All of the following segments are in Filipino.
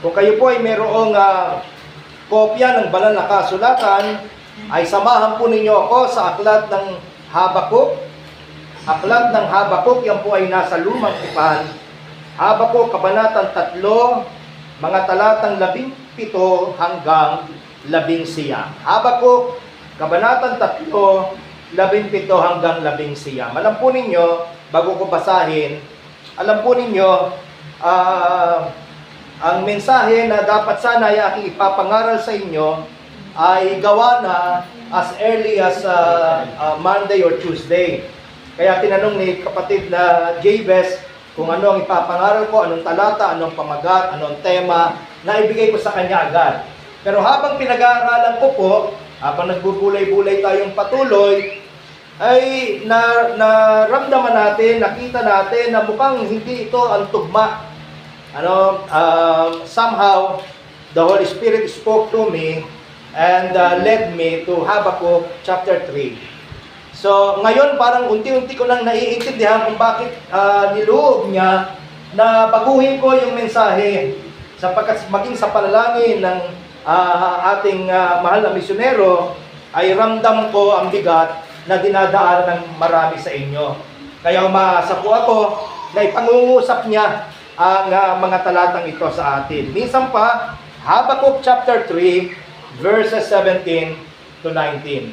Kung kayo po ay mayroong kopya ng banal na kasulatan, ay samahan po ninyo ako sa aklat ng Habakuk. Aklat ng Habakuk, yan po ay nasa lumang tipan. Habakuk, kabanatang 3, mga talatang 17 hanggang 11. Habakuk, kabanatang 3, 17 hanggang 11. Alam po ninyo, bago ko basahin, alam po ninyo, ang mensahe na dapat sana ay aking ipapangaral sa inyo ay gawa na as early as Monday or Tuesday. Kaya tinanong ni kapatid na Jabez kung ano ang ipapangaral ko, anong talata, anong pamagat, anong tema, na ibigay ko sa kanya agad. Pero habang pinag-aaralan ko po, habang nagbubulay-bulay tayong patuloy, ay naramdaman natin, nakita natin na mukhang hindi ito ang tugma. Somehow, the Holy Spirit spoke to me and led me to Habakkuk chapter 3. So, ngayon parang unti-unti ko lang naiintindihan kung bakit niloob niya na baguhin ko yung mensahe sapagkat maging sa panalangin ng ating mahal na misyonero ay ramdam ko ang bigat na dinadaan ng marami sa inyo. Kaya umaasa po ako na ipangungusap niya ang mga talatang ito sa atin. Minsan pa, Habakkuk chapter 3, verses 17 to 19.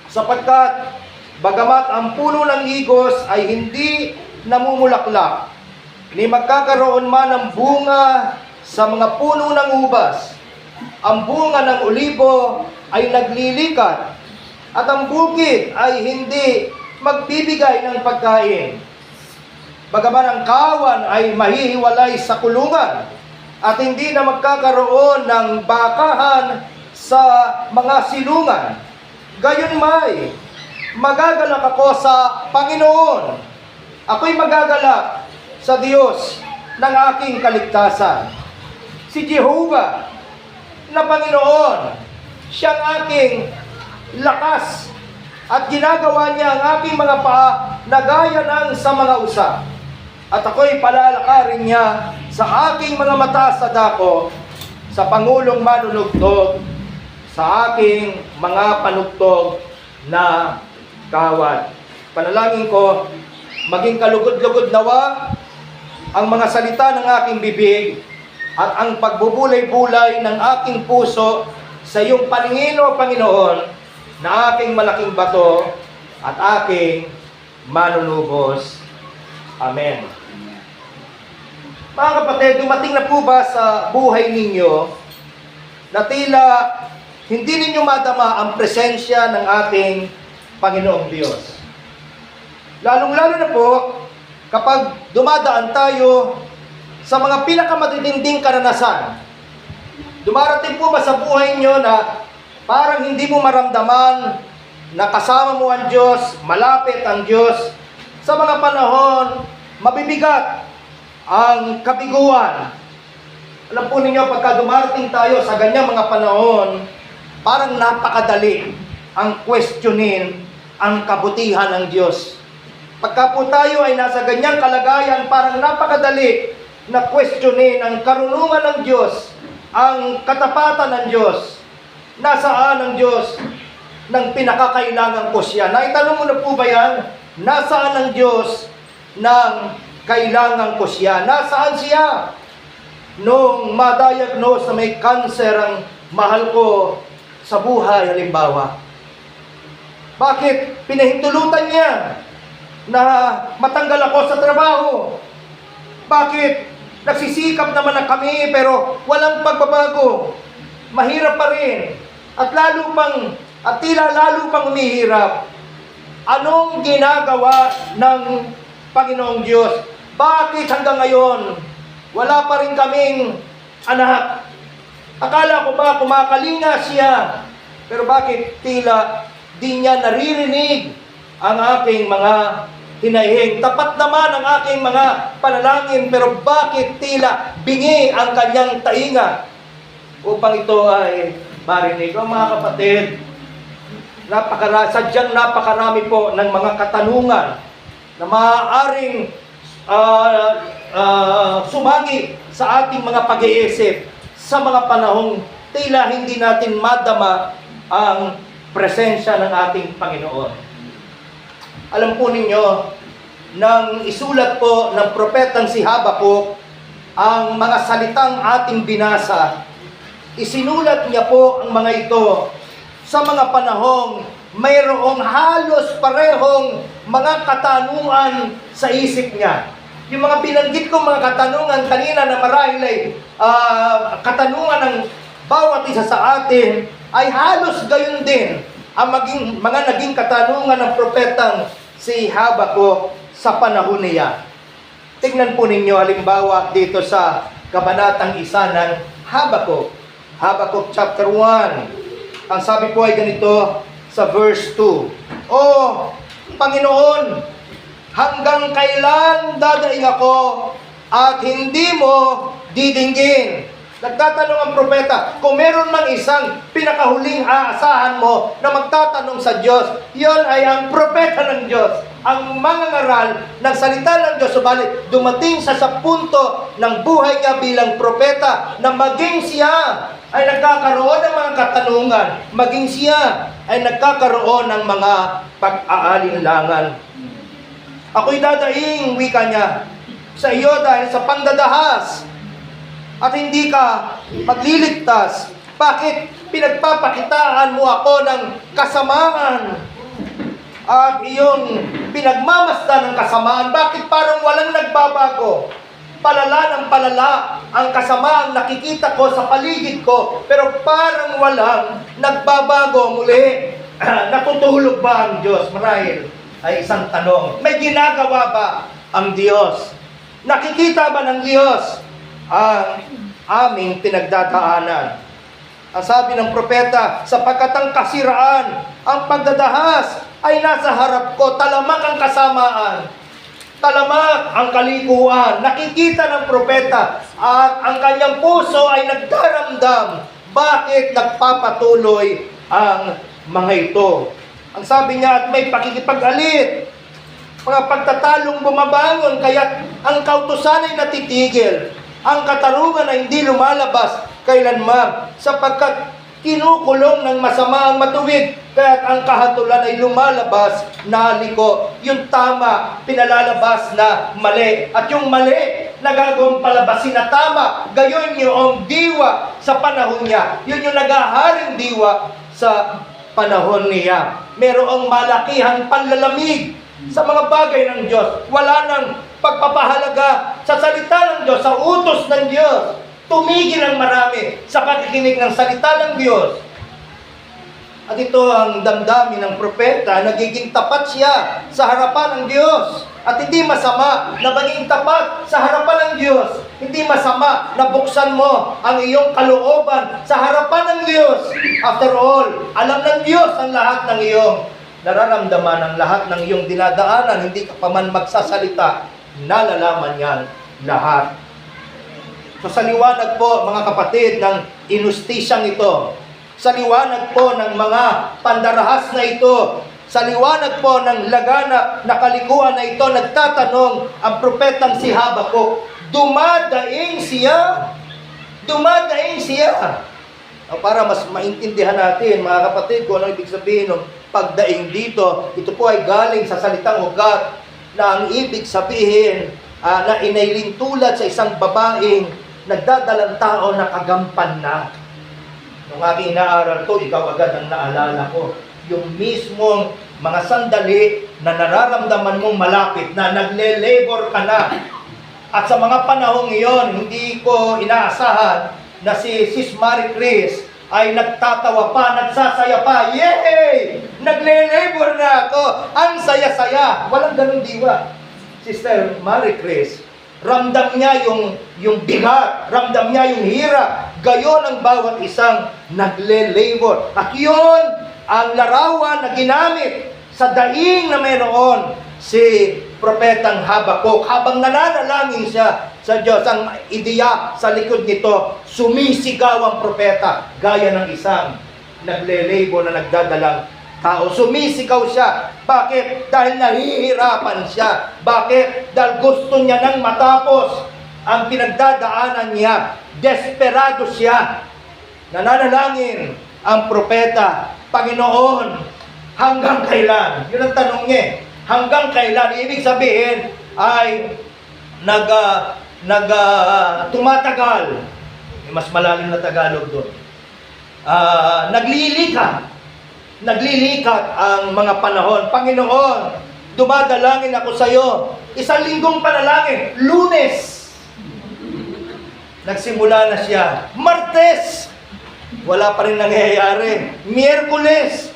Sapagkat bagamat ang puno ng igos ay hindi namumulaklak, ni magkakaroon man ng bunga sa mga puno ng ubas, ang bunga ng olibo ay naglilikat, at ang bukid ay hindi magbibigay ng pagkain. Bagaman ang kawan ay mahihiwalay sa kulungan, at hindi na magkakaroon ng bakahan sa mga silungan, gayon may magagalak ako sa Panginoon. Ako'y magagalak sa Diyos ng aking kaligtasan. Si Jehovah na Panginoon, siyang aking lakas, at ginagawa niya ang aking mga paa na gaya ng sa mga usa. At ako'y palalakarin niya sa aking mga mataas na dako, sa Pangulong manunugtog, sa aking mga panugtog na kawad. Panalangin ko, maging kalugod-lugod nawa ang mga salita ng aking bibig at ang pagbubulay-bulay ng aking puso sa iyong paningin, O Panginoon, na aking malaking bato at aking manunubos. Amen. Mga kapatid, dumating na po ba sa buhay ninyo na tila hindi ninyo madama ang presensya ng ating Panginoong Diyos? Lalong-lalo na po kapag dumadaan tayo sa mga pinakamatitinding karanasan. Dumarating po ba sa buhay nyo na parang hindi mo maramdaman na kasama mo ang Diyos, malapit ang Diyos, sa mga panahon mabibigat ang kabiguan? Alam po ninyo, pagka dumarating tayo sa ganyang mga panahon, parang napakadali ang questionin ang kabutihan ng Diyos. Pagka po tayo ay nasa ganyang kalagayan, parang napakadali na questionin ang karunungan ng Diyos, ang katapatan ng Diyos. Nasaan ang Diyos ng pinakakailangan ko siya? Naitanong mo na po ba yan? Nasaan ang Diyos ng kailangan ko siya? Nasaan siya? Nung ma-diagnose na may cancer ang mahal ko sa buhay, halimbawa, bakit pinahintulutan niya na matanggal ako sa trabaho? Bakit nagsisikap naman na kami pero walang pagbabago? Mahirap pa rin. At tila lalo pang umihirap. Anong ginagawa ng Panginoong Diyos? Bakit hanggang ngayon wala pa rin kaming anak? Akala ko ba kumakalinga siya? Pero bakit tila di niya naririnig ang aking mga hinahing? Tapat naman ang aking mga panalangin, pero bakit tila bingi ang kanyang tainga upang ito ay marinig? O mga kapatid, sadyang napakarami po ng mga katanungan na maaaring sumagi sa ating mga pag-iisip sa mga panahong tila hindi natin madama ang presensya ng ating Panginoon. Alam po ninyo, nang isulat po ng propetang si Habakuk ang mga salitang ating binasa, isinulat niya po ang mga ito sa mga panahong mayroong halos parehong mga katanungan sa isip niya. Yung mga binanggit kong mga katanungan kanina na marahil ay katanungan ng bawat isa sa atin, ay halos gayon din ang mga naging katanungan ng propetang si Habakuk sa panahon niya. Tingnan po ninyo halimbawa dito sa kabanatang 1 ng Habakuk. Habakuk chapter 1. Ang sabi po ay ganito sa verse 2. O Panginoon, hanggang kailan dadaing ako at hindi mo didinggin? Nagtatanong ang propeta, kung meron mang isang pinakahuling aasahan mo na magtatanong sa Diyos, yon ay ang propeta ng Diyos, ang mangangaral ng salita ng Diyos. Subalit, dumating sa punto ng buhay niya bilang propeta na maging siya ay nagkakaroon ng mga katanungan, maging siya ay nagkakaroon ng mga pag-aalinlangan. Ako'y dadaing, wika niya, sa iyo dahil sa pangdadahas at hindi ka magliligtas. Bakit pinagpapakitaan mo ako ng kasamaan at iyong pinagmamasdan ng kasamaan? Bakit parang walang nagbabago? Palala ng palala ang kasamaang nakikita ko sa paligid ko, pero parang walang nagbabago. Muli, natutulog ba ang Diyos? Marahil ay isang tanong. May ginagawa ba ang Diyos? Nakikita ba ng Diyos ang aming pinagdadaanan? Ang sabi ng propeta, sapagkat ang kasiraan, ang pagdadahas ay nasa harap ko, talamak ang kasamaan, talamak ang kalikuan. Nakikita ng propeta at ang kanyang puso ay nagdaramdam. Bakit nagpapatuloy ang mga ito? Ang sabi niya, at may pakikipag-alit, mga pagtatalong bumabangon, kaya't ang kautusan ay natitigil. Ang katarungan ay hindi lumalabas kailanman, sapagkat kinukulong ng masama ang matuwid, kaya't ang kahatulan ay lumalabas na liko. Yung tama, pinalalabas na mali. At yung mali, nagagawang palabasin na tama. Gayon yung diwa sa panahon niya. Yun yung nagaharing diwa sa panahon niya. Merong malakihang panlalamig sa mga bagay ng Diyos. Wala nang pagpapahalaga sa salita ng Diyos, sa utos ng Diyos. Tumigil ang marami sa pakikinig ng salita ng Diyos. At ito ang damdamin ng propeta, nagiging tapat siya sa harapan ng Diyos. At hindi masama na maging tapat sa harapan ng Diyos. Hindi masama na buksan mo ang iyong kalooban sa harapan ng Diyos. After all, alam ng Diyos ang lahat ng iyong nararamdaman, ang lahat ng iyong dinadaanan. Hindi ka pa man magsasalita, nalalaman niyan lahat. So sa liwanag po, mga kapatid, ng inustisyang ito, sa liwanag po ng mga pandarahas na ito, sa liwanag po ng laganap na kalikuan na ito, nagtatanong ang propetang si Habakuk, dumadaing siya. Dumadaing siya. Para mas maintindihan natin, mga kapatid, kung ano ibig sabihin ng pagdaing dito, ito po ay galing sa salitang ugat na ang ibig sabihin na inailing tulad sa isang babaeng nagdadalang tao na kagampan na. Nung aking inaaral to, ikaw agad ang naalala ko. Yung mismong mga sandali na nararamdaman mong malapit, na nagle-labor ka na. At sa mga panahong iyon, hindi ko inaasahan na si Sis Marie Chris ay nagtatawa pa, nagsasaya pa. Yay! Nagle-labor na ako. Ang saya-saya. Walang ganun diwa. Sister Marie Chris, ramdam niya yung bigat, ramdam niya yung hirap. Gayon ang bawat isang nagle-labor. At yun ang larawan na ginamit sa daing na mayroon si propetang Habakuk. Habang nananalangin siya sa Diyos, ang ideya sa likod nito, sumisigaw ang propeta gaya ng isang nagle-labor na nagdadalang tao. Sumisigaw siya. Bakit? Dahil nahihirapan siya. Bakit? Dahil gusto niya nang matapos ang pinagdadaanan niya desperado siya. Nananalangin ang propeta, Panginoon, hanggang kailan? Yun ang tanong niya. Hanggang kailan? Ibig sabihin ay tumatagal. Mas malalim na Tagalog doon. Naglilikat ang mga panahon. Panginoon, dumadalangin ako sa iyo. Isang linggong panalangin, Lunes. Nagsimula na siya. Martes, wala pa rin nangyayari. Miyerkules,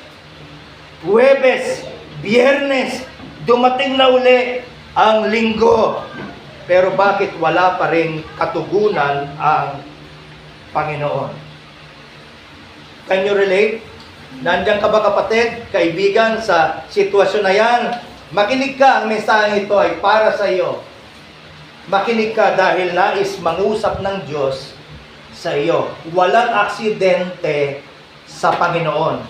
Huwebes, Biyernes, dumating na uli ang linggo. Pero bakit wala pa rin katugunan ang Panginoon? Can you relate? Nandiyan ka ba kapatid, kaibigan, sa sitwasyon na yan? Makinig ka, ang mensahe ito ay para sa iyo. Makinig ka dahil nais mangusap ng Diyos sa iyo. Walang aksidente sa Panginoon.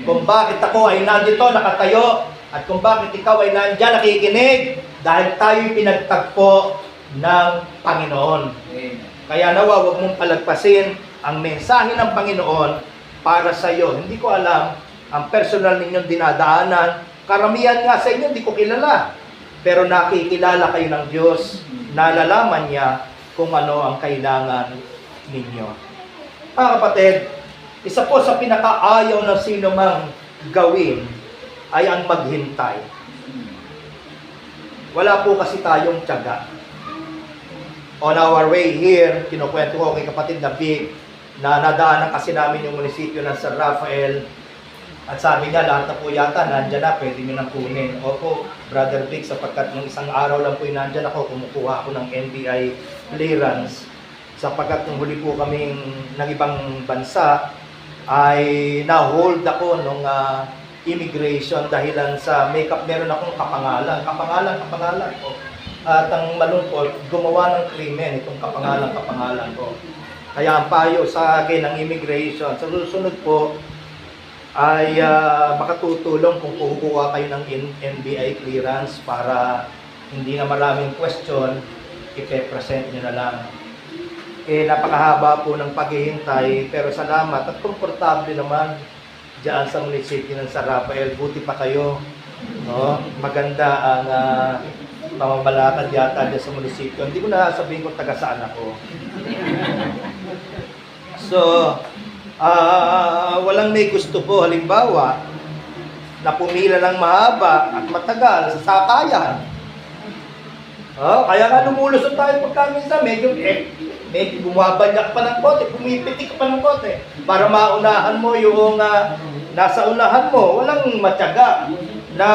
Kung bakit ako ay nandito, nakatayo, at kung bakit ikaw ay nandiyan, nakikinig, dahil tayo'y pinagtagpo ng Panginoon. Kaya nawa, huwag mong palagpasin ang mensahe ng Panginoon para sa iyo. Hindi ko alam ang personal ninyong dinadaanan. Karamihan nga sa inyo, hindi ko kilala. Pero nakikilala kayo ng Diyos. Nalalaman niya kung ano ang kailangan ninyo. Mga kapatid, isa po sa pinakaayaw ng sino mang gawin ay ang maghintay. Wala po kasi tayong tiyaga. On our way here, kinukwento ko kay kapatid na Vic, na nadaanan kasi namin yung munisipyo ng San Rafael. At sabi niya, lahat na po yata, nandyan na, pwede nyo nang kunin. Opo, Brother Vic, sapagkat nung isang araw lang po yung nandyan ako, kumukuha ako ng NBI clearance. Sapagkat nung huli po kaming ng ibang bansa, ay na-hold ako nung immigration dahilan sa makeup. Meron akong kapangalan ko. At ang malungkot, gumawa ng krimen itong kapangalan ko. Kaya ang payo sa akin ng immigration, sa susunod po ay makatutulong kung kukuha kayo ng NBI clearance para hindi na maraming question, ipe-present nyo na lang. Napakahaba po ng paghihintay, pero salamat at komportable naman diyan sa munisipyo ng San Rafael. Buti pa kayo, no? Maganda ang pamamalakad yata dyan sa munisipyo. Hindi ko na sabihin kung taga saan ako. So, walang may gusto po, halimbawa, na pumila ng mahaba at matagal sa sakayan. Kaya nga lumulusot tayo pagka minsan, medyo bumabanyak pa ng kote, pumipitik pa ng kote, para maunahan mo yung nasa unahan mo. Walang matyaga na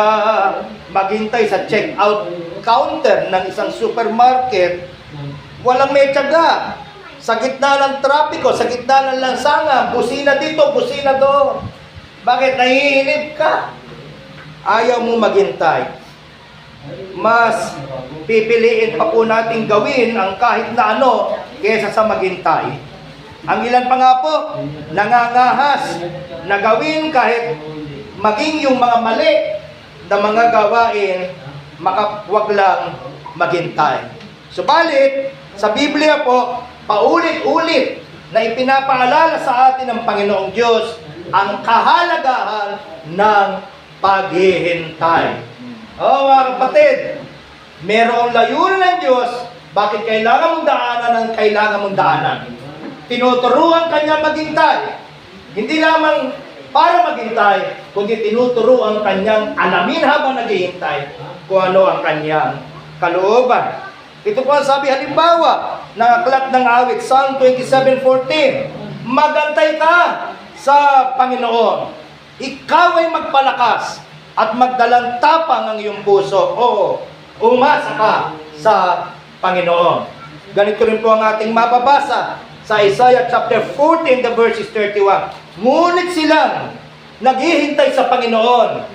maghintay sa check-out counter ng isang supermarket. Walang may tiyaga. Sa gitna ng trapiko, sa gitna ng lansangan, busina dito, busina doon. Bakit? Nahihinip ka. Ayaw mo maghintay. Mas pipiliin pa po natin gawin ang kahit na ano kaysa sa maghintay. Ang ilan pa nga po, nangangahas na gawin kahit maging yung mga mali na mga gawain, wag lang maghintay. Subalit, sa Biblia po, paulit-ulit na ipinapaalala sa atin ng Panginoong Diyos ang kahalagahan ng paghihintay. Mga kapatid, merong layunin ng Diyos, bakit kailangan mong daanan ang kailangan mong daanan. Tinuturuan kanya maghintay. Hindi lamang para maghintay, kundi tinuturuan kanyang alamin habang naghihintay kung ano ang kanyang kalooban. Ito po ang sabi halimbawa ng aklat ng awit, Psalm 27:14. Magantay ka sa Panginoon. Ikaw ay magpalakas at magdalang tapang ang iyong puso. Oo, umasa ka sa Panginoon. Ganito rin po ang ating mababasa sa Isaiah chapter 14, the verses 31. Ngunit silang naghihintay sa Panginoon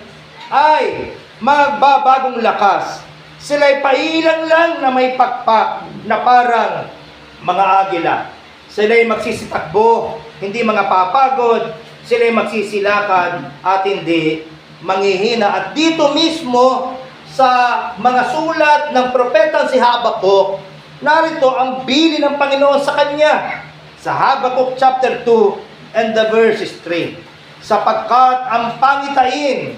ay magbabagong lakas. Sila'y pailang lang na may pakpak na parang mga agila. Sila'y magsisitakbo, hindi mga papagod. Sila'y magsisilakad at hindi manghihina. At dito mismo sa mga sulat ng propetang si Habakuk, narito ang bili ng Panginoon sa kanya. Sa Habakkuk chapter 2 and the verses 3. Sapagkat ang pangitain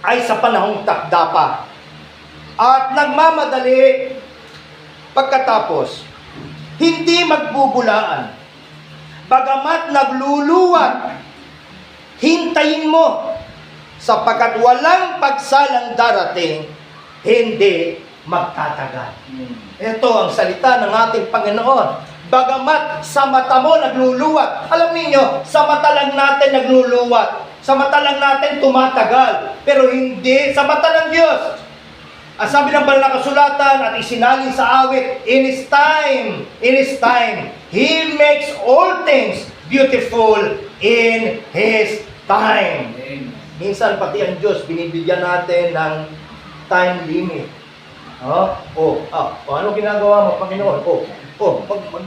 ay sa panahong takda pa, at nagmamadali pagkatapos, hindi magbubulaan. Bagamat nagluluwag, hintayin mo, sapagkat walang pagsalang darating, hindi magtatagal. Ito ang salita ng ating Panginoon. Bagamat sa mata mo nagluluwag, alam niyo, sa mata lang natin nagluluwag, sa mata lang natin tumatagal, pero hindi sa mata ng Diyos. Ang sabi ng banal na kasulatan at isinalin sa awit, in His time, He makes all things beautiful in His time. Minsan pati ang Diyos, binibigyan natin ng time limit. Ano ginagawa mo, Panginoon?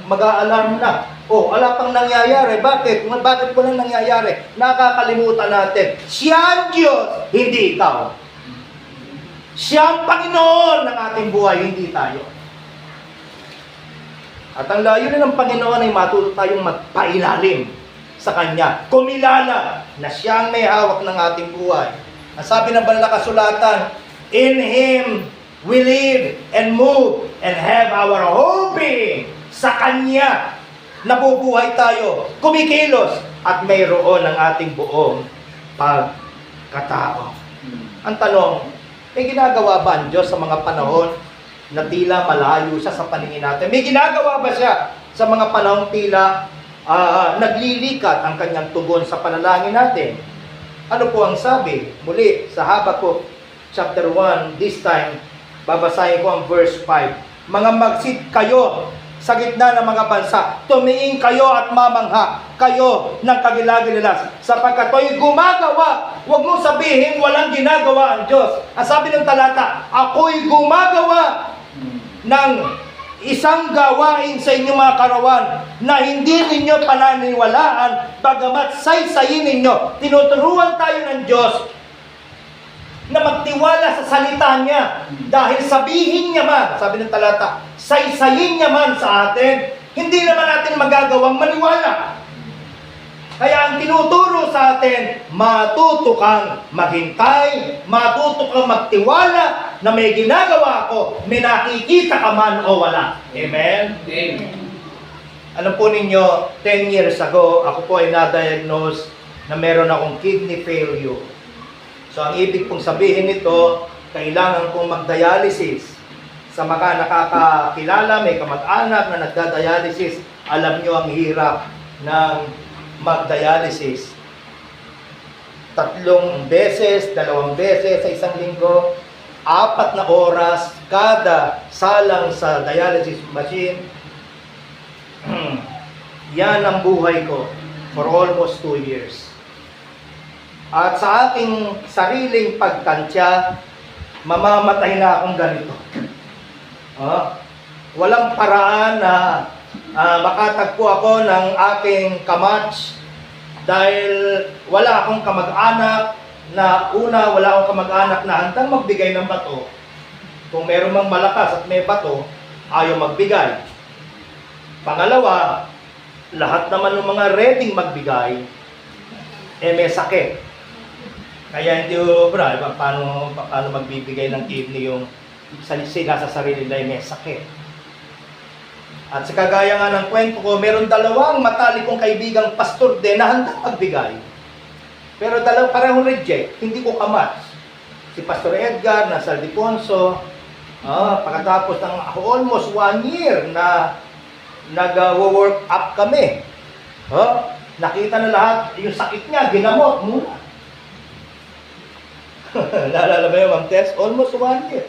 Mag-a-alarm na. Wala pang nangyayari. Bakit? Bakit po lang nangyayari? Nakakalimutan natin. Siya ang Diyos, hindi ikaw. Siya ang Panginoon ng ating buhay, hindi tayo. At ang layunin ng Panginoon ay matuto tayong magpailalim sa Kanya. Kumilala na Siya ang may hawak ng ating buhay. Ang sabi ng banal na kasulatan, in Him we live and move and have our hope being. Sa Kanya nabubuhay tayo, kumikilos, at mayroon ang ating buong pagkatao. Ang tanong, may ginagawa ba ang Diyos sa mga panahon na tila malayo siya sa paningin natin? May ginagawa ba siya sa mga panahon tila naglilikat ang kanyang tugon sa panalangin natin? Ano po ang sabi? Muli, sa Habakkuk chapter 1, this time, babasahin ko ang verse 5. Mga magsid kayo sa gitna ng mga bansa, tumiing kayo at mamangha kayo ng kagilagilas, sapagkat ako'y gumagawa. Huwag mong sabihin walang ginagawa ang Diyos. Ang sabi ng talata, ako'y gumagawa ng isang gawain sa inyong mga karawan na hindi ninyo pananiwalaan, bagamat saysayin ninyo. Tinuturuan tayo ng Diyos na magtiwala sa salita niya. Dahil sabihin niya man, sabi ng talata, saysayin niya man sa atin, hindi naman natin magagawang maniwala. Kaya ang tinuturo sa atin, matuto kang maghintay, matuto kang magtiwala na may ginagawa ako, may nakikita ka man o wala. Amen? Amen. Alam po ninyo, 10 years ago, ako po ay na-diagnose na meron akong kidney failure. So, ang ibig pong sabihin nito, kailangan kong mag-dialysis. Sa mga nakakakilala, may kamag-anak na nagda-dialysis, alam nyo ang hirap ng mag-dialysis. 3 beses, 2 beses sa isang linggo, 4 na oras kada salang sa dialysis machine. Yan ang buhay ko for almost 2 years. At sa aking sariling pagtansya, mamamatay na akong ganito. Walang paraan na makatagpo ako ng aking kamatch dahil wala akong kamag-anak na wala akong kamag-anak na handang magbigay ng bato. Kung meron mang malakas at may bato, ayaw magbigay. Pangalawa, lahat naman ng mga ready magbigay, may sakit. Kaya hindi paano magbibigay ng kidney yung sila sa sarili nila may sakit. At sa kagaya nga ng kwento ko, meron 2 matalikong kaibigang pastor din na handang magbigay. Pero parehong reject, hindi ko kamatch. Si Pastor Edgar, nasa Aldiponso, pagkatapos ng almost 1 year na nag-work up kami. Nakita na lahat, yung sakit niya, ginamot muna. Naalala ba yun, Ma'am Tess? Almost 1 year.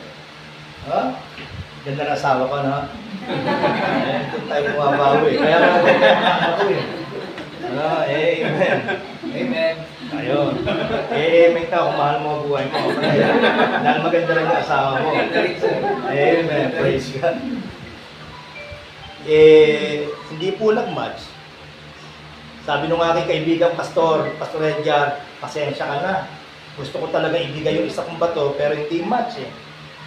Ganda na asawa ko, no? Ito tayo bumabawi. Kaya nga ako eh. Amen. Amen. Ayun. Amen ka kung mahal mo ang buhay mo. Dahil maganda rin yung asawa mo. Amen. Praise God. Hindi po nag-match. Sabi nung aking kaibigang Pastor Edgar, pasensya ka na. Gusto ko talaga ibigay yung isa kong bato, pero hindi match eh.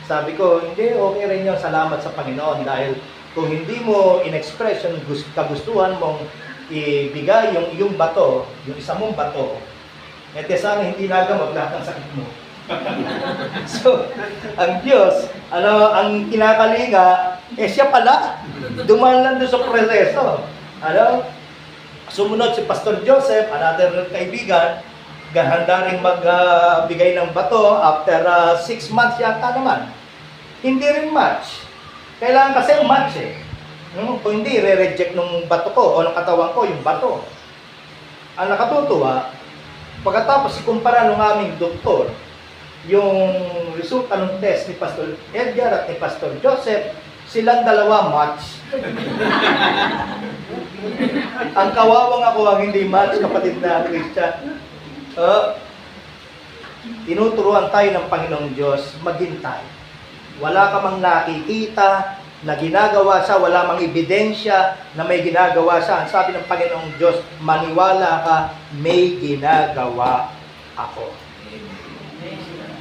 Sabi ko, hindi, okay rin yun. Salamat sa Panginoon dahil kung hindi mo in-express yung kagustuhan mong ibigay yung iyong bato, yung isa mong bato, sana hindi nagamot lahat ng sakit mo. So, ang Diyos, ang kinakalinga, siya pala, dumaan lang doon sa proseso. Sumunod si Pastor Joseph, another kaibigan, handa rin magbigay ng bato after 6 months yata naman. Hindi rin match. Kailangan kasi match Kung hindi, re-reject ng bato ko o ng katawan ko yung bato. Ang nakatutuwa, pagkatapos ikumpara ng aming doktor, yung resulta ng test ni Pastor Edgar at ni Pastor Joseph, silang dalawa match. Ang kawawang ako ang hindi match, kapatid na Christian. Tinuturuan tayo ng Panginoong Diyos, maghintay. Wala ka mang nakikita na ginagawa siya, wala mang ebidensya na may ginagawa siya. Ang sabi ng Panginoong Diyos, maniwala ka, may ginagawa ako.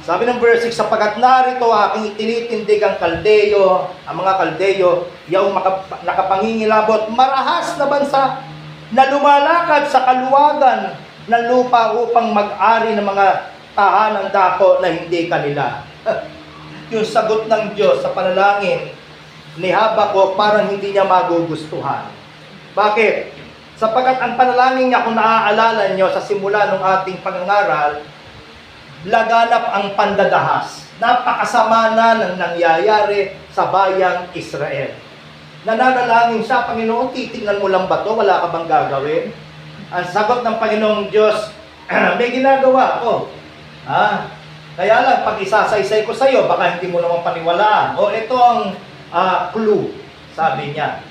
Sabi ng verse 6, sapagat narito aking itinitindig ang kaldeyo, ang mga kaldeyo, yaong nakapangingilabot, marahas na bansa, na lumalakad sa kaluwagan ng lupa upang mag-ari ng mga tahanang dako na hindi kanila. Yung sagot ng Diyos sa panalangin ni Habakuk, parang hindi niya magugustuhan. Bakit? Sapagat ang panalangin niya, kung naaalala niyo sa simula ng ating pangangaral, laganap ang pandadahas. Napakasama na ng nangyayari sa bayang Israel. Nananalangin siya, Panginoon, titingnan mo lang ba ito? Wala ka bang gagawin? Ang sagot ng Panginoong Diyos, may ginagawa ko. Kaya lang, pag isasaysay ko sa iyo, baka hindi mo naman paniwalaan. Ito ang clue, sabi niya.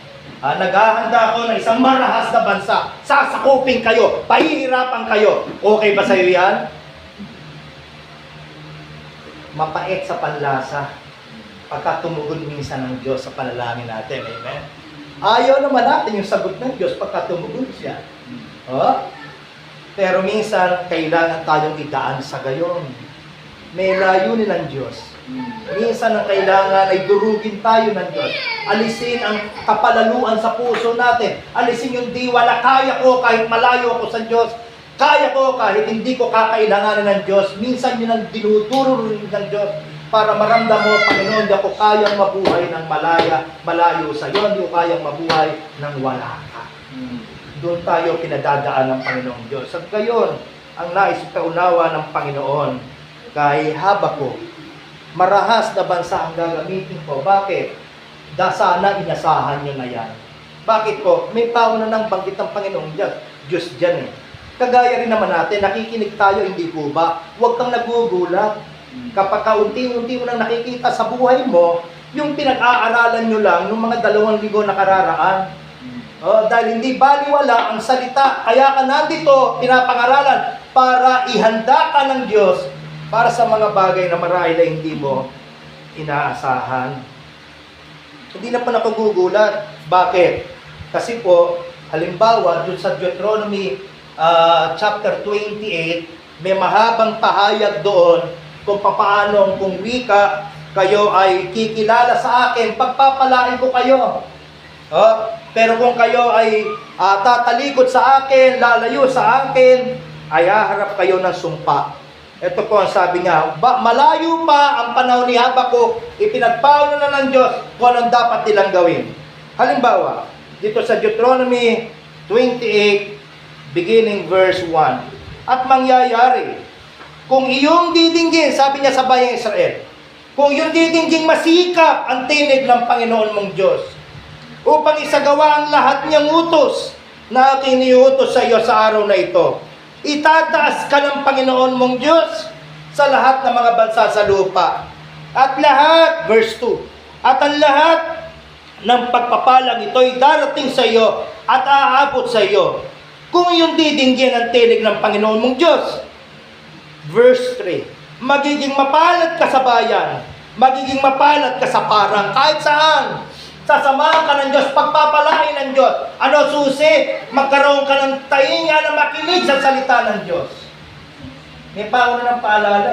Naghahanda ako ng isang marahas na bansa. Sasakupin kayo, pahihirapan kayo. Okay ba sa iyo yan? Mapait sa panlasa pagka tumugon minsan ng Diyos sa panalangin natin. Amen? Ayaw naman natin yung sagot ng Diyos pagka tumugon siya. Pero minsan, kailangan tayong idaan sa gayon. May layunin ng Diyos. Minsan ang kailangan ay durugin tayo ng Diyos. Alisin ang kapalaluan sa puso natin. Alisin yung diwa na kaya ko kahit malayo ako sa Diyos. Kaya ko kahit hindi ko kakailanganin ng Diyos. Minsan yun ang dinuduro ng Diyos para maramdam mo, Panginoon, di ako kayang mabuhay ng malayo sa iyo. Hindi ko kayang mabuhay ng wala ka. Doon tayo pinadadaan ng Panginoong Diyos. At gayon, ang nais kaunawa ng Panginoon kay Habakuk, marahas na bansa ang gagamitin ko. Bakit? Sana inasahan nyo na yan. Bakit po? May tao na nang banggit ng Panginoong Diyos dyan Kagaya rin naman natin, nakikinig tayo, hindi po ba? Huwag kang nagugulat. Kapag kaunti-unti mo nang nakikita sa buhay mo, yung pinag-aaralan nyo lang ng mga 2 linggo na kararaan. Dahil hindi baliwala ang salita. Kaya ka nandito, pinapangaralan, para ihanda ka ng Diyos para sa mga bagay na marahil na hindi mo inaasahan. Hindi na pa napagugulat. Bakit? Kasi po, halimbawa, dun sa Deuteronomy chapter 28, may mahabang pahayag doon kung papaano, kung wika, kayo ay kikilala sa akin, pagpapalain ko kayo. Pero kung kayo ay tatalikod sa akin, lalayo sa akin, ay haharap kayo ng sumpa. Ito po ang sabi niya, malayo pa ang panahon ni Habakuk, ipinagpauna na ng Diyos kung anong dapat nilang gawin. Halimbawa, dito sa Deuteronomy 28, beginning verse 1. At mangyayari, kung iyong didinggin, sabi niya sa bayang Israel, kung iyong didinggin masikap ang tinig ng Panginoon mong Diyos, upang isagawa ang lahat niyang utos na aking niutos sa iyo sa araw na ito, itataas ka ng Panginoon mong Diyos sa lahat ng mga bansa sa lupa. At lahat, verse 2, at ang lahat ng pagpapalang ito'y darating sa iyo at aabot sa iyo, kung iyong didinggin ang tinig ng Panginoon mong Diyos. Verse 3, magiging mapalad ka sa bayan, magiging mapalad ka sa parang, kahit saan. Sasamahan ka ng Diyos, pagpapalain ng Diyos. Susi? Magkaroon ka ng tainga na makinig sa salita ng Diyos. May pauna ng paalala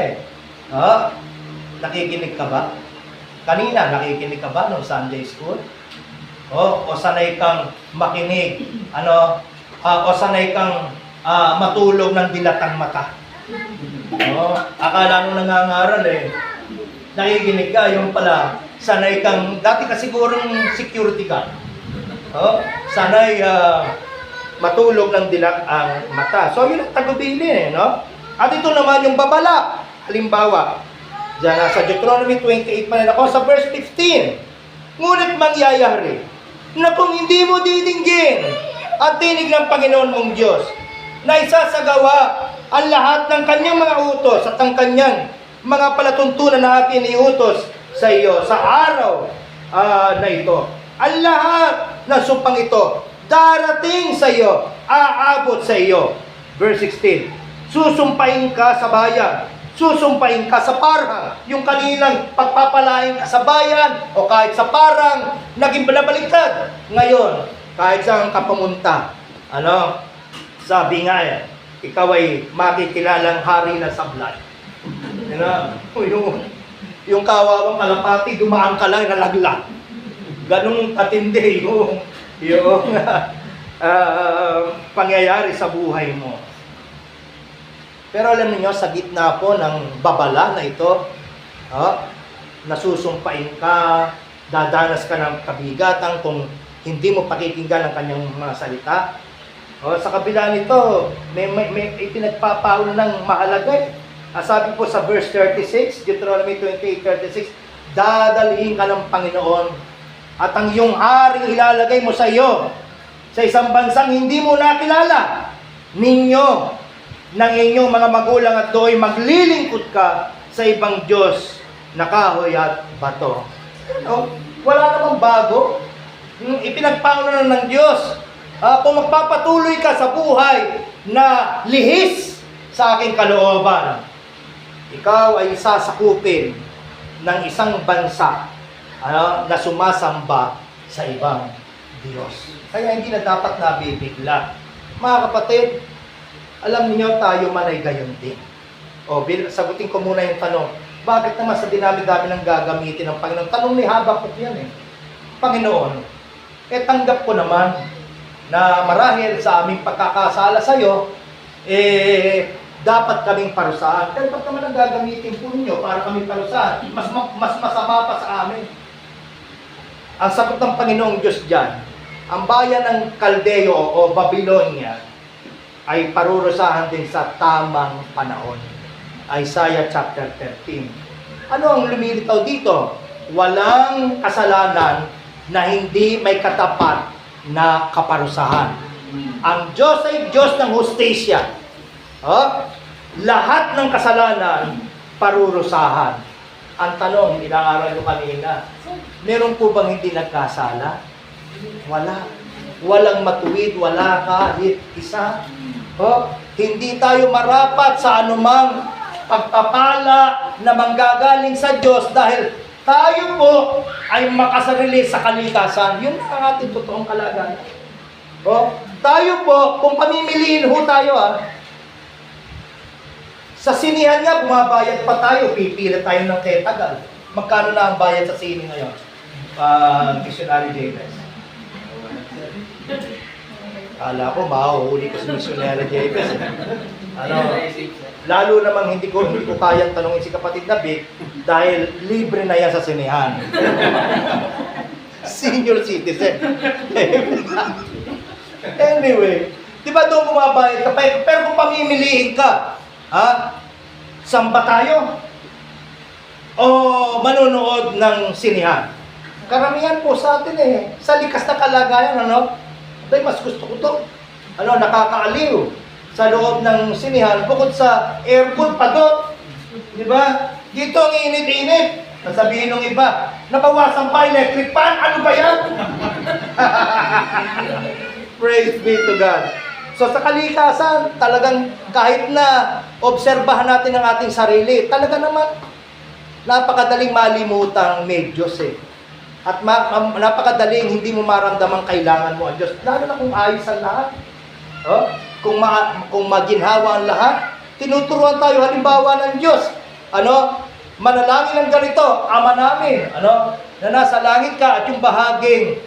Nakikinig ka ba? Kanina, nakikinig ka ba ng Sunday school? O sanay kang makinig, o sanay kang matulog ng dilatang mata. Akala nung nangangaral nakikinig ka, yung pala, sanay kang, dati ka sigurong security guard. Sanay matulog ng dilatang mata. So yun ang tagubilin, no? At ito naman yung babala. Halimbawa, dyan sa Deuteronomy 28 pa ako sa verse 15. Ngunit mangyayari na kung hindi mo didinggin ang tinig ng Panginoon mong Diyos, na isasagawa ang lahat ng kanyang mga utos at ang kanyang mga palatuntunan na akin iutos sa iyo sa araw na ito. Ang lahat ng sumpang ito darating sa iyo, aabot sa iyo. Verse 16. Susumpain ka sa bayan, susumpain ka sa parang, yung kanilang pagpapalain ka sa bayan o kahit sa parang, naging balabaliktad. Ngayon, kahit saan ka pumunta, sabi nga ikaw ay makikilalang hari na sablay. Yung kawawang kalapati, dumaan ka lang, nalaglag. Ganun katindi yung pangyayari sa buhay mo. Pero alam niyo, sa gitna po ng babala na ito, nasusumpain ka, dadanas ka ng kabigatan kung hindi mo pakikinggan ang kanyang mga salita. Sa kabila nito, may ipinagpapaul ng mahalaga. Sabi po sa verse 36, Deuteronomy 28:36, dadalhin ka ng Panginoon at ang iyong haring ilalagay mo sa iyo sa isang bansang hindi mo nakilala. Ninyo ng inyong mga magulang at do'y maglilingkod ka sa ibang Diyos na kahoy at bato. Wala namang bago. Ipinagpauna na ng Diyos. Kung magpapatuloy ka sa buhay na lihis sa aking kalooban, ikaw ay sasakupin ng isang bansa na sumasamba sa ibang Diyos. Kaya hindi na dapat nabibigla. Mga kapatid, alam niyo tayo man ay gayon din. Sagutin ko muna yung tanong, bakit naman sa dinami-dami ng gagamitin ng Panginoon? Tanong ni Habakuk yan Panginoon, tanggap ko naman na marahil sa aming pagkakasala sa iyo, dapat kaming parusahan. Pero ba't naman ang gagamitin po ninyo para kami parusahan? Mas masama pa sa amin. Ang sagot ng Panginoong Diyos dyan, ang bayan ng Kaldeo o Babylonia ay parurusahan din sa tamang panahon. Isaiah chapter 13. Ano ang lumilitaw dito? Walang kasalanan na hindi may katapat na kaparusahan. Ang Diyos ay Diyos ng hustisya. Lahat ng kasalanan, parurusahan. Ang tanong, inaaral ko kanina, meron po bang hindi nagkasala? Wala. Walang matuwid, wala kahit isa. Hindi tayo marapat sa anumang pagpapala na manggagaling sa Diyos dahil tayo po ay makasarili sa kalikasan. Yun ang ating totoong kalagayan. Tayo po, kung pamimiliin tayo sa sinihan nga, bumabayad pa tayo, pipila tayo ng tetagal. Magkano na ang bayad sa sini ngayon? Missionary Davis. Kala ko, mahuhuli ko si Missionary Davis. Lalo namang hindi ko kayang tanongin si kapatid na Vic dahil libre na yan sa sinihan. Senior citizen. Anyway, di ba doon bumabayad ka? Pero kung pamimiliin ka, samba tayo? O manonood ng sinihan? Karamihan po sa atin sa likas na kalagayan, Dahil mas gusto ko to. Nakakaaliw sa loob ng sinihan, bukod sa aircon pa doon. Di ba? Dito ang init-init. Sasabihin ng iba, nabawasan pa electric fan? Ano ba yan? Praise be to God. So sa kalikasan, talagang kahit na obserbahan natin ang ating sarili, talaga naman napakadaling malimutang may Diyos At napakadaling hindi mo maramdamang kailangan mo ang Diyos. Lalo na kung ayos ang lahat. Kung maginhawa ang lahat, tinuturuan tayo halimbawa ng Diyos. Manalangin ng ganito, Ama namin, na nasa langit ka at yung bahaging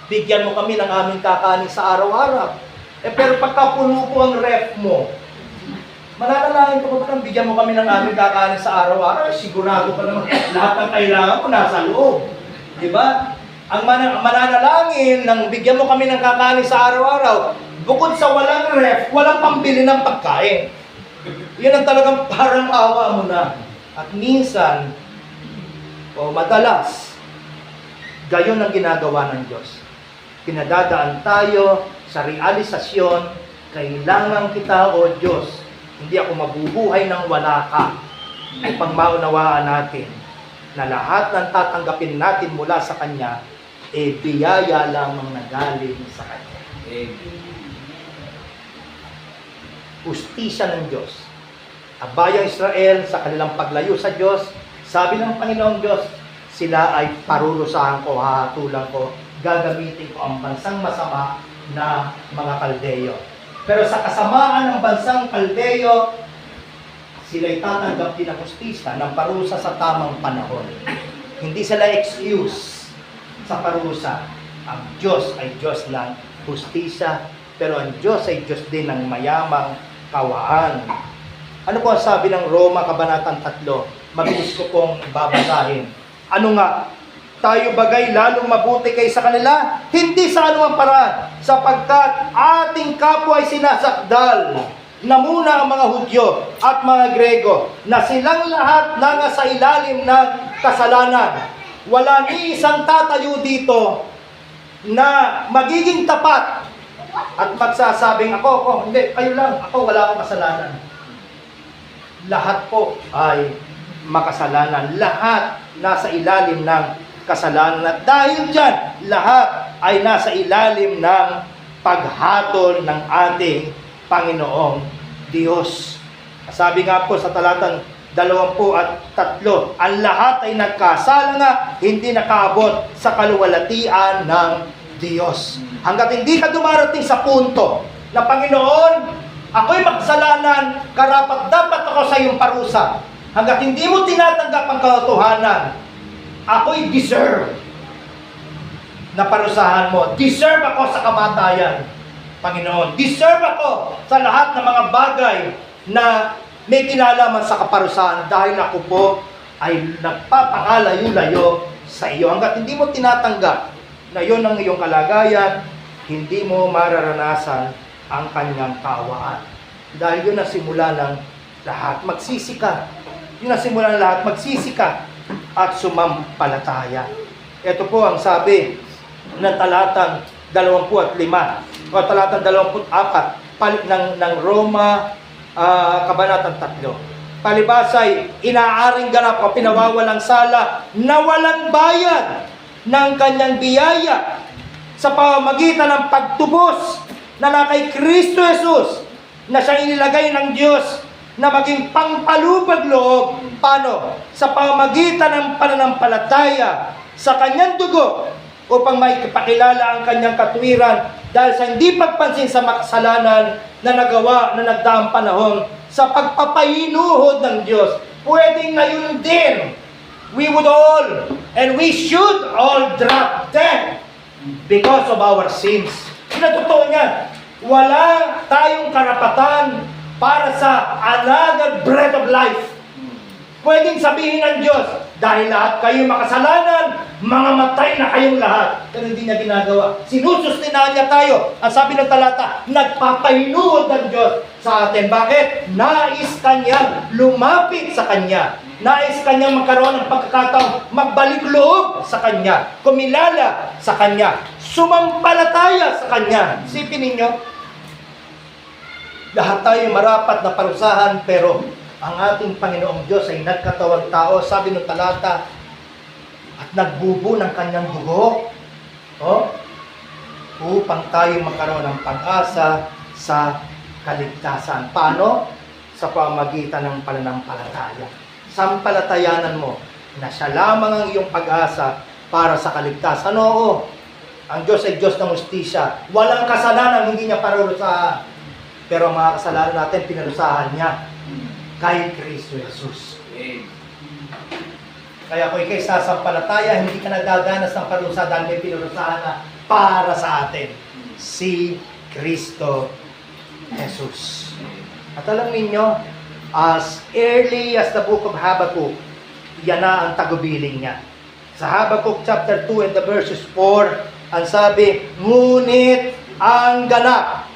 Bigyan mo kami ng aming kakanin sa araw-araw. Pero pagka puno po ang ref mo, mananalangin ka ba bigyan mo kami ng aming kakanin sa araw-araw? Sigurado pa naman lahat ng kailangan mo nasa loob. Di ba? Ang mananalangin ng bigyan mo kami ng kakanin sa araw-araw, bukod sa walang ref, walang pambili ng pagkain. Yan ang talagang parang awa mo na. At minsan, o madalas, gayon ang ginagawa ng Diyos. Pinadadaan tayo sa realisasyon, kailangan kita, O Diyos. Hindi ako mabubuhay ng wala ka. Upang maunawaan natin na lahat ng tatanggapin natin mula sa Kanya, biyaya lamang na galing sa Kanya. Hustisya ng Diyos. Abayang Israel sa kanilang paglayo sa Diyos, sabi ng Panginoong Diyos, sila ay parurusahan ko, hahatulan ko, gagamitin ko ang bansang masama na mga Kaldeyo. Pero sa kasamaan ng bansang Kaldeyo, sila'y tatanggap din ng hustisya ng parusa sa tamang panahon. Hindi sila excuse sa parusa. Ang Diyos ay Diyos ng hustisya, pero ang Diyos ay Diyos din ng mayamang kawaan. Ano po ang sabi ng Roma Kabanatang 3? Mabilis ko pong babasahin. Ano nga? Tayo bagay lalong mabuti kaysa kanila? Hindi sa anumang paraan, sapagkat ating kapwa ay sinasakdal na muna ang mga Hudyo at mga Grego, na silang lahat na sa ilalim ng kasalanan. Wala ni isang tatayo dito na magiging tapat at magsasabing, ako, hindi, kayo lang, ako wala akong kasalanan. Lahat po ay makasalanan. Lahat nasa ilalim ng kasalanan. At dahil dyan, lahat ay nasa ilalim ng paghatol ng ating Panginoong Diyos. Sabi nga po sa talatang 23, ang lahat ay nagkasala nga, hindi nakaabot sa kaluwalhatian ng Diyos. Hanggat hindi ka dumarating sa punto na, Panginoon, ako'y makasalanan, karapat-dapat ako sa iyong parusa. Hanggat hindi mo tinatanggap ang katotohanan, ako'y deserve na parusahan mo. Deserve ako sa kamatayan, Panginoon. Deserve ako sa lahat ng mga bagay na may kinalaman sa kaparusahan dahil ako po ay nagpapakalayo-layo sa iyo. Hanggat hindi mo tinatanggap na yon ang iyong kalagayan, hindi mo mararanasan ang kanyang kaawaan. Dahil yun ang simula ng lahat. Magsisi ka. Yun ang simula ng lahat. Magsisi ka at sumampalataya. Ito po ang sabi ng talatang 25 o talatang 24 ng Roma Kabanatang 3. Palibasay, inaaring ganap o pinawawalang sala na walang bayad ng kanyang biyaya sa pamamagitan ng pagtubos na kay Kristo Jesus na siya inilagay ng Diyos na maging pangpalubag loob. Paano? Sa pamamagitan ng pananampalataya sa kanyang dugo upang maipakilala ang kanyang katwiran dahil sa hindi pagpansin sa makasalanan na nagawa na nagdaang panahon sa pagpapahinuhod ng Diyos. Pwedeng ngayon din, we would all and we should all drop dead because of our sins. Totoo niyan. Wala tayong karapatan para sa another breath of life. Pwedeng sabihin ng Diyos, dahil lahat kayo makasalanan, mga matay na kayong lahat. Pero hindi niya ginagawa. Sinusustinahan niya tayo. Ang sabi ng talata, nagpapahinuhod ng Diyos sa atin. Bakit? Nais Kanyang lumapit sa Kanya. Nais Kanyang magkaroon ng pagkakataong magbalik loob sa Kanya. Kumilala sa Kanya. Sumampalataya sa Kanya. Isipin ninyo, lahat tayo marapat na parusahan, pero ang ating Panginoong Diyos ay nagkatawang tao, sabi ng talata, at nagbubo ng kanyang dugo, upang tayo magkaroon ng pag-asa sa kaligtasan. Paano? Sa pamamagitan ng pananampalataya. Sampalatayanan mo na siya lamang ang iyong pag-asa para sa kaligtasan. Oo, ang Diyos ay Diyos ng hustisya. Walang kasalanan hindi niya parurusahan. Pero ang mga kasalanan natin, pinarusahan niya kay Kristo Jesus. Kaya kung ikay sasampalataya, hindi ka nagdadanas ng parusa dahil may pinurusahan na para sa atin, si Kristo Jesus. At alam ninyo, as early as the book of Habakkuk, yan na ang tagubilin niya. Sa Habakkuk chapter 2 and the verses 4, ang sabi, ngunit ang ganap,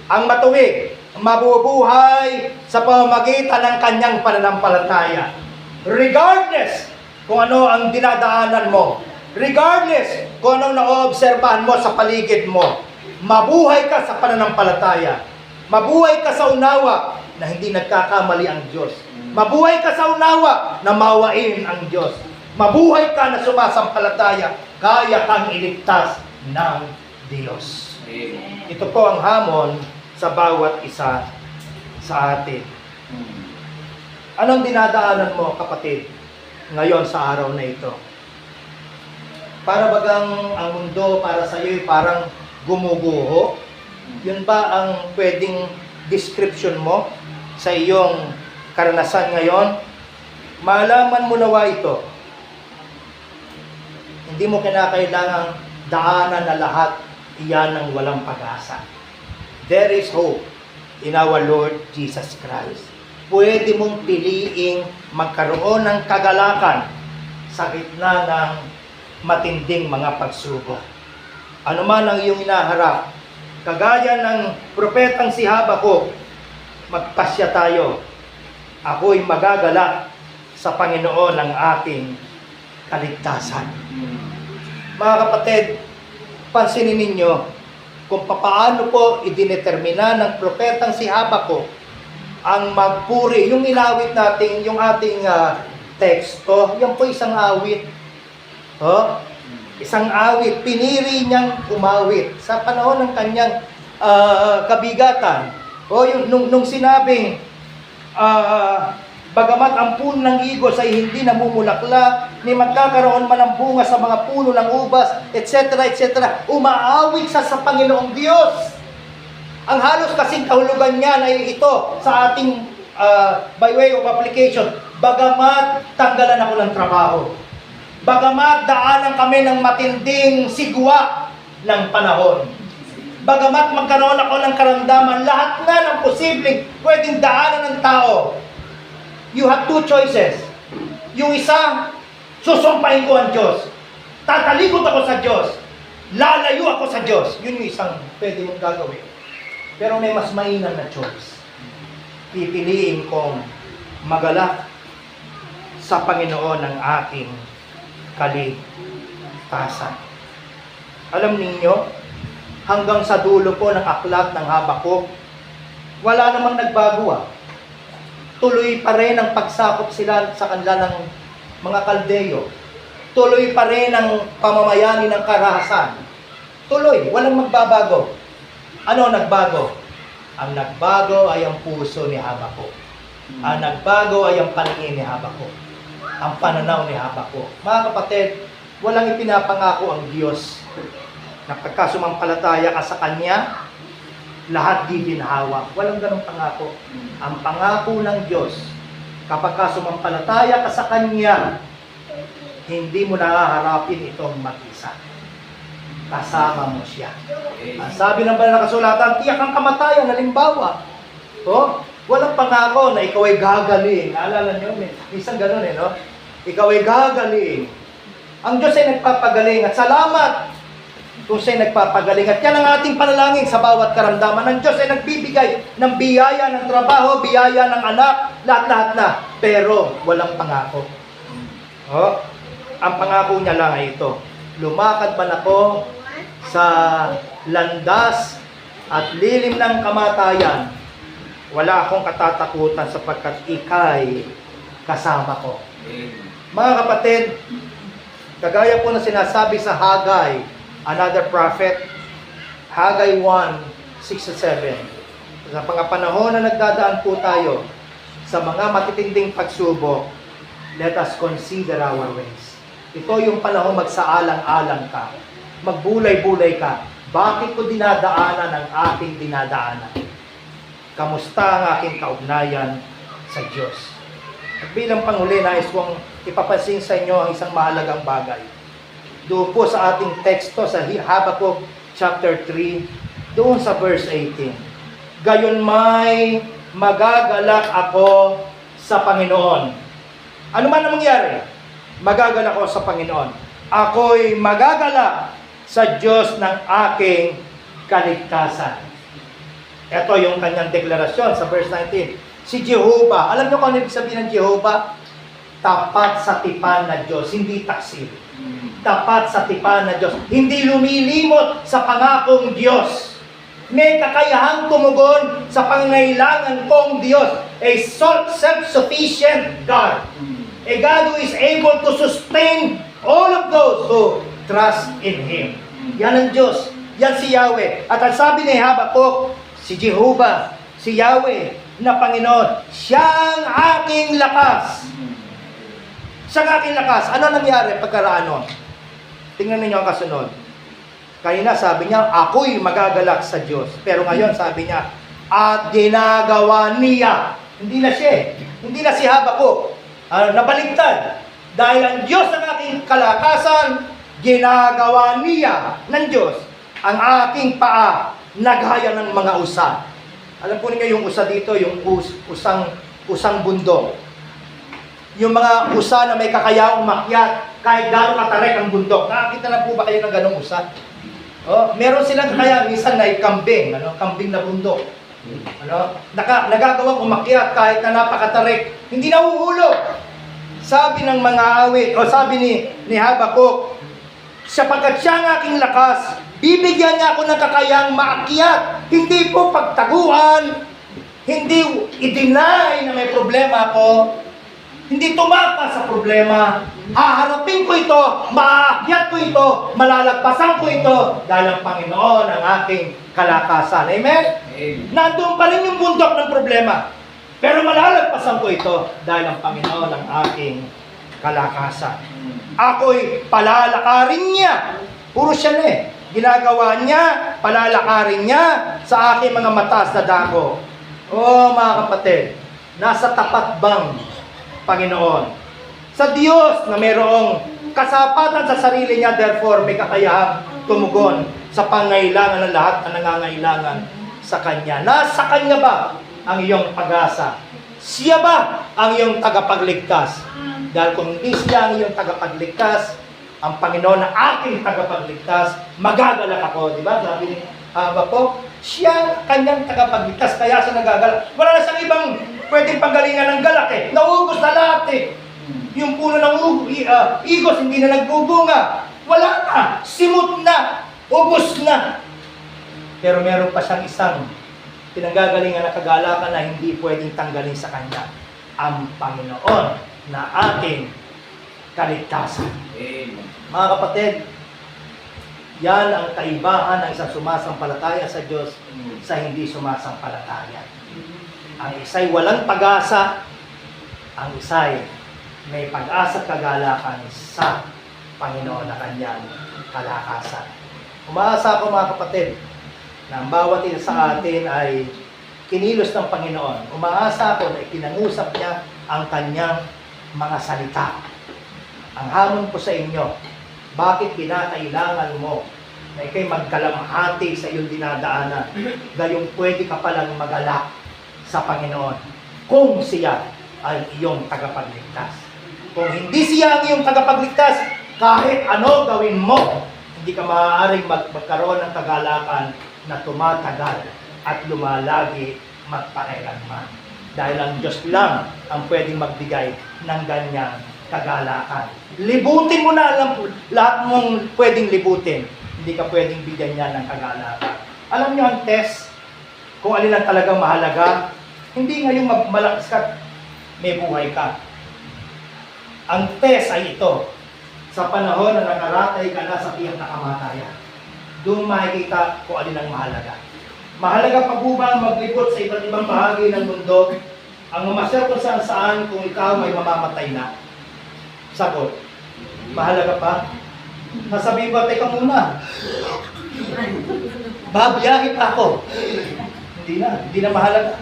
ang matuwid, mabubuhay sa pamamagitan ng kanyang pananampalataya. Regardless kung ano ang dinadaanan mo, regardless kung anong naoobserbahan mo sa paligid mo, mabuhay ka sa pananampalataya. Mabuhay ka sa unawa na hindi nagkakamali ang Diyos. Mabuhay ka sa unawa na mawain ang Diyos. Mabuhay ka na sumasampalataya, kaya kang iligtas ng Diyos. Amen. Ito po ang hamon sa bawat isa sa atin. Anong dinadaanan mo, kapatid, ngayon sa araw na ito? Para bagang ang mundo para sa iyo parang gumuguho? Yun ba ang pwedeng description mo sa iyong karanasan ngayon? Malaman mo nawa ito. Hindi mo kinakailangang daanan na lahat iyan ng walang pag-asa. There is hope in our Lord Jesus Christ. Pwede mong piliing magkaroon ng kagalakan sa gitna ng matinding mga pagsubok. Ano man ang iyong inaharap, kagaya ng propetang si Habakkuk, magpasya tayo. Ako'y magagalak sa Panginoon ng aking kaligtasan. Mga kapatid, pansinin ninyo kung paano po idinetermina ng propetang si Habakkuk ang magpuri. Yung inawit natin, yung ating teksto, yan po isang awit. Isang awit, piniri niyang umawit sa panahon ng kanyang kabigatan. Nung sinabing, bagamat ang puno ng igos ay hindi namumulaklak, ni magkakaroon man ng bunga sa mga puno ng ubas, etc., etc., umaawit sa Panginoong Diyos. Ang halos kasing kahulugan niya ay ito sa ating by way of application, bagamat tanggalan ako ng trabaho, bagamat daanan kami ng matinding sigwa ng panahon, bagamat magkaroon ako ng karamdaman, lahat na ng posibleng pwedeng daanan ng tao, you have two choices. Yung isa, susumpahin ko ang Diyos. Tatalikod ako sa Diyos. Lalayo ako sa Diyos. Yun yung isang pwede mong gagawin. Pero may mas mainam na choice. Pipiliin kong magalak sa Panginoon ng aking kaligtasan. Alam ninyo, hanggang sa dulo po ng aklat ng Habakkuk, wala namang nagbago. Tuloy pa rin ang pagsakop sila sa kanila ng mga Kaldeyo. Tuloy pa rin ang pamamayani ng karahasan. Tuloy, walang magbabago. Ano nagbago? Ang nagbago ay ang puso ni Habakkuk. Ang nagbago ay ang paningin ni Habakkuk. Ang pananaw ni Habakkuk. Mga kapatid, walang ipinapangako ang Diyos na pagkasumampalataya ka sa Kanya, lahat giginhawa. Walang ganong pangako. Ang pangako ng Diyos, kapag sumampalataya ka sa Kanya, hindi mo nahaharapin itong mag-isa. Kasama mo siya. Ang sabi ng banal na kasulatan, tiyak ang kamatayan, halimbawa. Walang pangako na ikaw ay gagaling. Naalala nyo, minsan ganun no? Ikaw ay gagaling. Ang Diyos ay nagpapagaling at salamat kung siya'y nagpapagaling. At yan ang ating panalangin sa bawat karamdaman. Ang Diyos ay nagbibigay ng biyaya ng trabaho, biyaya ng anak, lahat-lahat na. Pero walang pangako. Ang pangako niya lang ay ito. Lumakad man ako sa landas at lilim ng kamatayan, wala akong katatakutan sapagkat ika'y kasama ko. Mga kapatid, kagaya po na sinasabi sa Haggai, another prophet, Haggai 1:6-7. Sa panahon na nagdadaan po tayo sa mga matitinding pagsubok, let us consider our ways. Ito yung panahon magsaalang-alang ka. Magbulay-bulay ka. Bakit ko dinadaanan ang aking dinadaanan? Kamusta ang aking kaugnayan sa Diyos? At bilang panghuli, nais kong ipapansin sa inyo ang isang mahalagang bagay. doon po sa ating teksto sa Habakuk chapter 3, doon sa verse 18. Gayon may magagalak ako sa Panginoon. Ano man ang mangyari, magagalak ako sa Panginoon. Ako'y magagalak sa Diyos ng aking kaligtasan. Ito yung kanyang deklarasyon sa verse 19. Si Jehovah, alam niyo kung ano ibig sabihin ng Jehovah? Tapat sa tipan na Diyos, hindi taksil. Tapat sa tipan na Diyos, hindi lumilimot sa pangakong Diyos. May kakayahang tumugon sa pangangailangan kong Diyos. A self-sufficient God. A God who is able to sustain all of those who trust in Him. Yan ang Diyos. Yan si Yahweh. At ang sabi ni Habakuk, si Jehovah, si Yahweh na Panginoon, siyang aking lakas. Siyang aking lakas. Ano nangyari pagkaraan nun? Tingnan ninyo ang kasunod. Kanina sabi niya, ako'y magagalak sa Diyos. Pero ngayon sabi niya, at ginagawa niya. Hindi na siya. Hindi na si Habakuk. Nabaligtad. Dahil ang Diyos ang aking kalakasan, ginagawa niya ng Diyos ang aking paa, naghaya ng mga usa. Alam po niyo yung usa dito, yung usang bundok. Yung mga usa na may kakayahang umakyat kahit gaano katarik ang bundok. Nakakita na po ba kayo ng ganong usa? Oh, meron silang kaya minsan na kambing, kambing na bundok. Nagagawang umakyat kahit na napakatarik, hindi nahuhulog. Sabi ng mga awit, o sabi ni Habakuk, sapagkat siya ang aking lakas, bibigyan niya ako ng kakayahang maakyat. Hindi po pagtaguan, hindi i-deny na may problema ako, hindi tumakas sa problema. Haharapin ko ito, maakyat ko ito, malalagpasan ko ito, dahil ang Panginoon ang aking kalakasan. Amen? Nandun pa rin yung bundok ng problema. Pero malalagpasan ko ito, dahil ang Panginoon ang aking kalakasan. Ako'y palalakarin niya. Puro siya na eh. Ginagawa niya, palalakarin niya sa aking mga mataas na dako. Oh mga kapatid, nasa tapat bang Panginoon? Sa Diyos na mayroong kasapatan sa sarili niya, therefore may kakayahang tumugon sa pangailangan ng lahat na nangangailangan sa Kanya. Nasa Kanya ba ang iyong pag-asa? Siya ba ang iyong tagapagligtas? Dahil kung hindi siya ang iyong tagapagligtas, ang Panginoon na aking tagapagligtas, magagalak ako. Di ba? Sabi ni Habakuk, siya kanyang tagapagligtas, kaya siya nagagalak. Wala na siyang ibang pwedeng panggalingan ng galak eh. Naubos na lahat eh. Yung puno ng igos, hindi na nagbubunga. Wala na. Simot na. Ubos na. Pero meron pa siyang isang pinanggagalingan na kagalakan na hindi pwedeng tanggalin sa kanya. Ang Panginoon na ating kaligtasan. Mga kapatid, yan ang kaibahan ng isang sumasampalataya sa Diyos sa hindi sumasampalataya. Ang isa'y walang pag-asa, ang isa'y may pag-asa at kagalakan sa Panginoon na kanyang kalakasan. Umaasa ako mga kapatid na ang bawat isa sa atin ay kinilos ng Panginoon. Umaasa ako na ikinangusap niya ang kanyang mga salita. Ang hamon ko sa inyo, bakit kinakailangan mo na ikay magkalamhati sa iyong dinadaanan? Gayong pwede ka palang magalak sa Panginoon kung siya ay iyong tagapagligtas. Kung hindi siya ang iyong tagapagligtas, kahit ano gawin mo, hindi ka maaaring magkaroon ng kagalakan na tumatagal at lumalagi magpakailanman. Dahil ang Diyos lang ang pwedeng magbigay ng ganyang kagalakan. Libutin mo na alam lahat mong pwedeng libutin. Hindi ka pwedeng bigyan niya ng kagalakan. Alam niyo ang test, kung alin lang talagang mahalaga, hindi ngayong malakas ka, may buhay ka. Ang test ay ito, sa panahon na nakaratay ka na sa tiyak na kamatayan. Doon makikita kung alin ang mahalaga. Mahalaga pa po ba maglibot sa iba't ibang bahagi ng mundo, ang mamasyal kung saan saan kung ikaw may mamamatay na? Sagot, mahalaga pa? Nasabihin ba, teka muna, babiyahe pa ako. Hindi na mahalaga.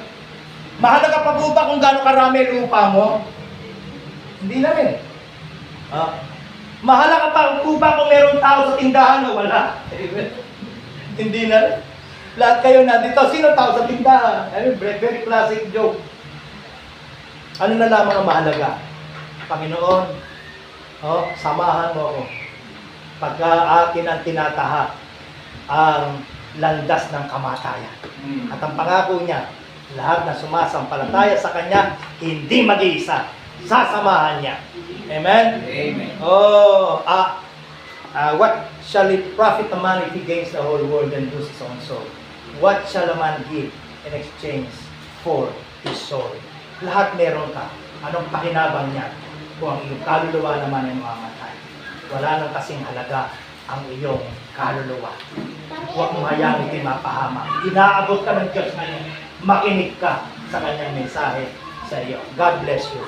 Mahalaga pa po ba kung gaano karami lupa mo? Hindi na rin. Mahalaga pa ang kuba kung meron tao sa tindahan o wala. Amen. Hindi na. Lahat kayo na dito. Sino tao sa tindahan? Very classic joke. Ano na lamang ang mahalaga? Panginoon, samahan mo ako. Pagka akin ang tinatahak ang landas ng kamatayan. At ang pangako niya, lahat na sumasampalataya sa Kanya, hindi mag-iisa. Sasamahan niya. Amen? Amen. What shall it profit a man if he gains the whole world and loses his own soul? What shall a man give in exchange for his soul? Lahat meron ka. Anong pakinabang niya kung ang iyong kaluluwa naman ay mamamatay? Wala nang kasing halaga ang iyong kaluluwa. Huwag mong hayaan ito'y mapahamak. Inaabot ka ng Diyos ngayon. Makinig ka sa kanyang mensahe sa iyo. God bless you.